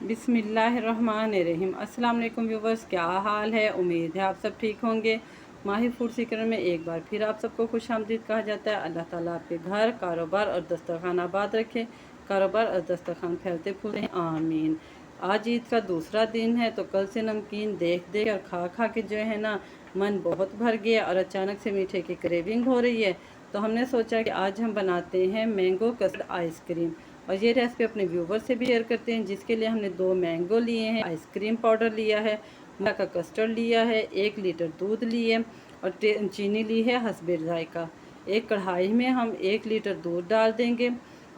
बिस्मिल्लाहिर्रहमानिर्रहीम। अस्सलाम वालेकुम व्यूवर्स, क्या हाल है। उम्मीद है आप सब ठीक होंगे। माहिर फूड सीकर में एक बार फिर आप सबको खुश आमदीद कहा जाता है। अल्लाह ताला आपके घर, कारोबार और दस्तरखान आबाद रखे। कारोबार और दस्तरखान फैलते फूलते आमीन। आज ईद का दूसरा दिन है, तो कल से नमकीन देख देख और खा खा के जो है ना मन बहुत भर गया और अचानक से मीठे की क्रेविंग हो रही है। तो हमने सोचा कि आज हम बनाते हैं मैंगो कस्टर्ड आइसक्रीम, और ये रेसिपी अपने व्यूवर से भी शेयर करते हैं। जिसके लिए हमने 2 मैंगो लिए हैं, आइसक्रीम पाउडर लिया है, मक्का का कस्टर्ड लिया है, 1 लीटर दूध लिए और चीनी ली है हस्बे जायका। एक कढ़ाई में हम 1 लीटर दूध डाल देंगे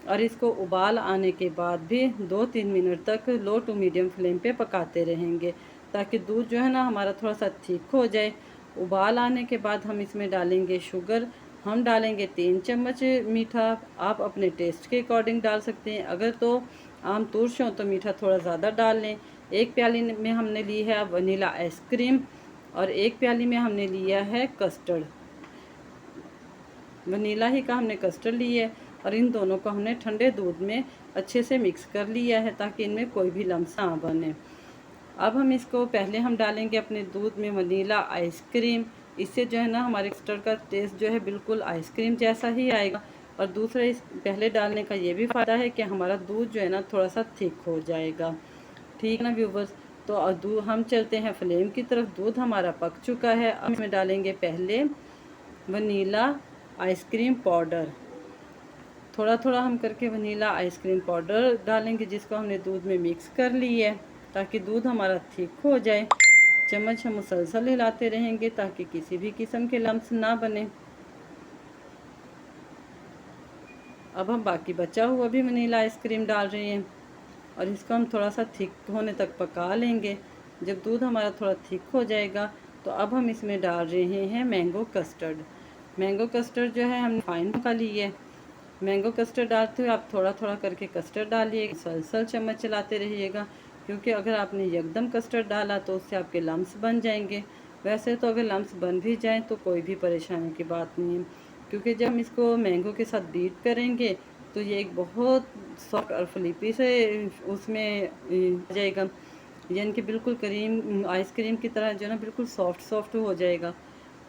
और इसको उबाल आने के बाद भी 2-3 मिनट तक लो टू मीडियम फ्लेम पे पकाते रहेंगे, ताकि दूध जो है ना हमारा थोड़ा सा थिक हो जाए। उबाल आने के बाद हम इसमें डालेंगे शुगर। हम डालेंगे 3 चम्मच मीठा। आप अपने टेस्ट के अकॉर्डिंग डाल सकते हैं। अगर तो आम तूर्श हो तो मीठा थोड़ा ज़्यादा डाल लें। 1 प्याली में हमने ली है वनीला आइसक्रीम और 1 प्याली में हमने लिया है कस्टर्ड। वनीला ही का हमने कस्टर्ड लिया है और इन दोनों को हमने ठंडे दूध में अच्छे से मिक्स कर लिया है, ताकि इनमें कोई भी लम्स ना बने। अब हम इसको पहले हम डालेंगे अपने दूध में वनीला आइसक्रीम। इससे जो है ना हमारे कस्टर्ड का टेस्ट जो है बिल्कुल आइसक्रीम जैसा ही आएगा। और दूसरा, इस पहले डालने का ये भी फ़ायदा है कि हमारा दूध जो है ना थोड़ा सा थिक हो जाएगा। ठीक ना व्यूवर्स। तो दूध हम चलते हैं फ्लेम की तरफ। दूध हमारा पक चुका है। अब इसमें डालेंगे पहले वनीला आइसक्रीम पाउडर। थोड़ा थोड़ा हम करके वनीला आइसक्रीम पाउडर डालेंगे, जिसको हमने दूध में मिक्स कर ली है, ताकि दूध हमारा थिक हो जाए। चम्मच हम मुसलसल हिलाते रहेंगे ताकि किसी भी किस्म के लम्स ना बने। अब हम बाकी बचा हुआ भी वनीला आइसक्रीम डाल रहे हैं और इसको हम थोड़ा सा थिक होने तक पका लेंगे। जब दूध हमारा थोड़ा थिक हो जाएगा तो अब हम इसमें डाल रहे हैं मैंगो कस्टर्ड। मैंगो कस्टर्ड जो है हमने फाइन का ली है। मैंगो कस्टर्ड डालते हुए आप थोड़ा थोड़ा करके कस्टर्ड डालिए, मुसलसल चम्मच चलाते रहिएगा, क्योंकि अगर आपने एकदम कस्टर्ड डाला तो उससे आपके लम्स बन जाएंगे। वैसे तो अगर लम्स बन भी जाएं तो कोई भी परेशानी की बात नहीं है, क्योंकि जब हम इसको मैंगो के साथ बीट करेंगे तो ये एक बहुत सॉफ्ट और फ्लिपी से उसमें आ जाएगा, यानी कि बिल्कुल क्रीम आइसक्रीम की तरह जो है ना बिल्कुल सॉफ्ट सॉफ्ट हो जाएगा।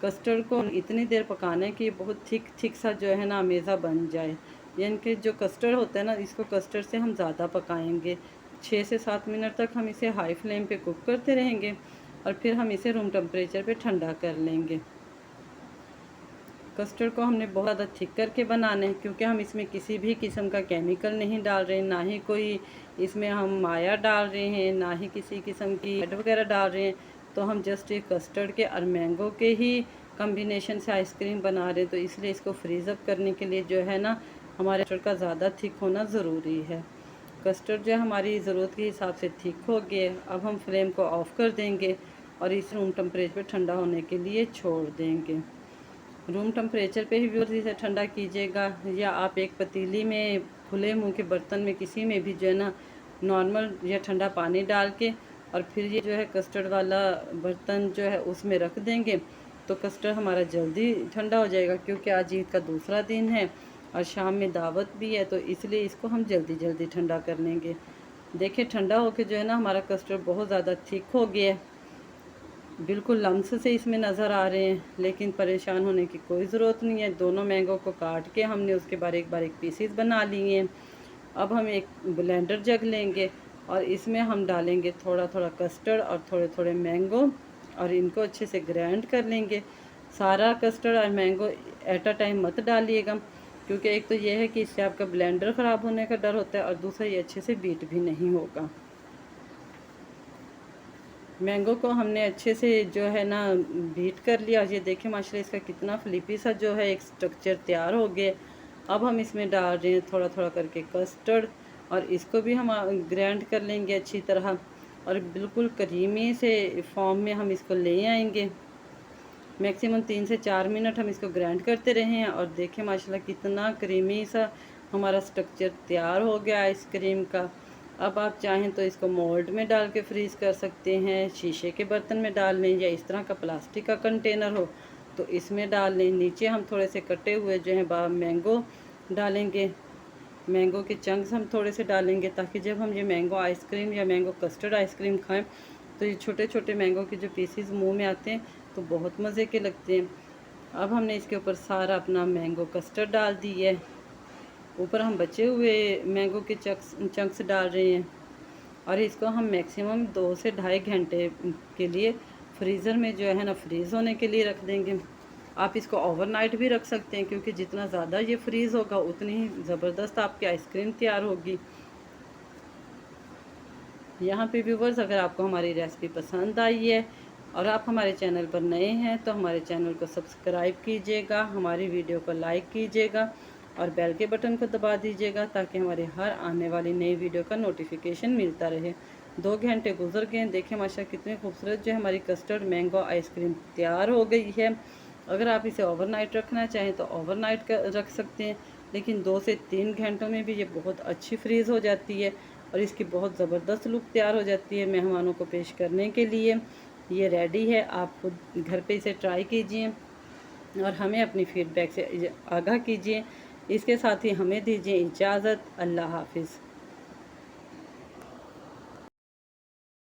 कस्टर्ड को इतनी देर पकाना है कि बहुत थिक थिक सा जो है ना मेज़ा बन जाए। यानी कि जो कस्टर्ड होता है ना, इसको कस्टर्ड से हम ज़्यादा पकाएंगे। 6 से 7 मिनट तक हम इसे हाई फ्लेम पे कुक करते रहेंगे और फिर हम इसे रूम टेम्परेचर पे ठंडा कर लेंगे। कस्टर्ड को हमने बहुत ज़्यादा थिक करके बनाना है, क्योंकि हम इसमें किसी भी किस्म का केमिकल नहीं डाल रहे हैं, ना ही कोई इसमें हम माया डाल रहे हैं, ना ही किसी किस्म की ऐड वगैरह डाल रहे हैं। तो हम जस्ट एक कस्टर्ड के और मैंगो के ही कम्बिनेशन से आइसक्रीम बना रहे हैं। तो इसलिए इसको फ्रीज़ अप करने के लिए जो है ना हमारे कस्टर्ड का ज़्यादा थिक होना ज़रूरी है। कस्टर्ड जो हमारी ज़रूरत के हिसाब से थिक हो गया। अब हम फ्लेम को ऑफ़ कर देंगे और इस रूम टेम्परेचर पर ठंडा होने के लिए छोड़ देंगे। रूम टेम्परेचर पे ही व्यूअर्स इसे ठंडा कीजिएगा, या आप एक पतीली में खुले मुंह के बर्तन में किसी में भी जो है ना नॉर्मल या ठंडा पानी डाल के और फिर ये जो है कस्टर्ड वाला बर्तन जो है उसमें रख देंगे, तो कस्टर्ड हमारा जल्दी ठंडा हो जाएगा। क्योंकि आज ईद का दूसरा दिन है और शाम में दावत भी है, तो इसलिए इसको हम जल्दी जल्दी ठंडा कर लेंगे। देखिए ठंडा होकर जो है ना हमारा कस्टर्ड बहुत ज़्यादा थिक हो गया है, बिल्कुल लम्स से इसमें नज़र आ रहे हैं। लेकिन परेशान होने की कोई ज़रूरत नहीं है। दोनों मैंगो को काट के हमने उसके बारीक बारीक पीसेस बना लिए हैं। अब हम एक ब्लेंडर जग लेंगे और इसमें हम डालेंगे थोड़ा थोड़ा कस्टर्ड और थोड़े थोड़े मैंगो और इनको अच्छे से ग्राइंड कर लेंगे। सारा कस्टर्ड और मैंगो एट अ टाइम मत डालिएगा, क्योंकि एक तो ये है कि इससे आपका ब्लेंडर ख़राब होने का डर होता है और दूसरा ये अच्छे से बीट भी नहीं होगा। मैंगो को हमने अच्छे से जो है ना बीट कर लिया। ये देखिए माशाल्लाह इसका कितना फ्लिपी सा जो है एक स्ट्रक्चर तैयार हो गया। अब हम इसमें डाल रहे हैं थोड़ा थोड़ा करके कस्टर्ड और इसको भी हम ग्राइंड कर लेंगे अच्छी तरह और बिल्कुल क्रीमी से फॉर्म में हम इसको ले आएंगे। मैक्सिमम 3 से 4 मिनट हम इसको ग्राइंड करते रहे हैं और देखें माशाल्लाह कितना क्रीमी सा हमारा स्ट्रक्चर तैयार हो गया आइसक्रीम का। अब आप चाहें तो इसको मोल्ड में डाल के फ्रीज़ कर सकते हैं, शीशे के बर्तन में डाल लें, या इस तरह का प्लास्टिक का कंटेनर हो तो इसमें डाल लें। नीचे हम थोड़े से कटे हुए जो हैं मैंगो डालेंगे मैंगो के चंक्स हम थोड़े से डालेंगे, ताकि जब हम ये मैंगो आइसक्रीम या मैंगो कस्टर्ड आइसक्रीम खाएं तो ये छोटे छोटे मैंगो के जो पीसीज मुंह में आते हैं तो बहुत मज़े के लगते हैं। अब हमने इसके ऊपर सारा अपना मैंगो कस्टर्ड डाल दी है। ऊपर हम बचे हुए मैंगो के चंक्स डाल रहे हैं और इसको हम मैक्सिमम 2 से ढाई घंटे के लिए फ्रीज़र में जो है ना फ्रीज़ होने के लिए रख देंगे। आप इसको ओवरनाइट भी रख सकते हैं, क्योंकि जितना ज़्यादा ये फ्रीज़ होगा उतनी ही ज़बरदस्त आपकी आइसक्रीम तैयार होगी। यहाँ पे व्यूवर्स, अगर आपको हमारी रेसिपी पसंद आई है और आप हमारे चैनल पर नए हैं तो हमारे चैनल को सब्सक्राइब कीजिएगा, हमारी वीडियो को लाइक कीजिएगा और बेल के बटन को दबा दीजिएगा, ताकि हमारे हर आने वाली नई वीडियो का नोटिफिकेशन मिलता रहे। 2 घंटे गुजर गए, देखें माशाल्लाह कितनी खूबसूरत जो हमारी कस्टर्ड मैंगो आइसक्रीम तैयार हो गई है। अगर आप इसे ओवरनाइट रखना चाहें तो ओवरनाइट रख सकते हैं, लेकिन 2 से 3 घंटों में भी ये बहुत अच्छी फ्रीज़ हो जाती है और इसकी बहुत ज़बरदस्त लुक तैयार हो जाती है मेहमानों को पेश करने के लिए। ये रेडी है, आप खुद घर पे इसे ट्राई कीजिए और हमें अपनी फ़ीडबैक से आगाह कीजिए। इसके साथ ही हमें दीजिए इजाज़त। अल्लाह हाफ़िज़।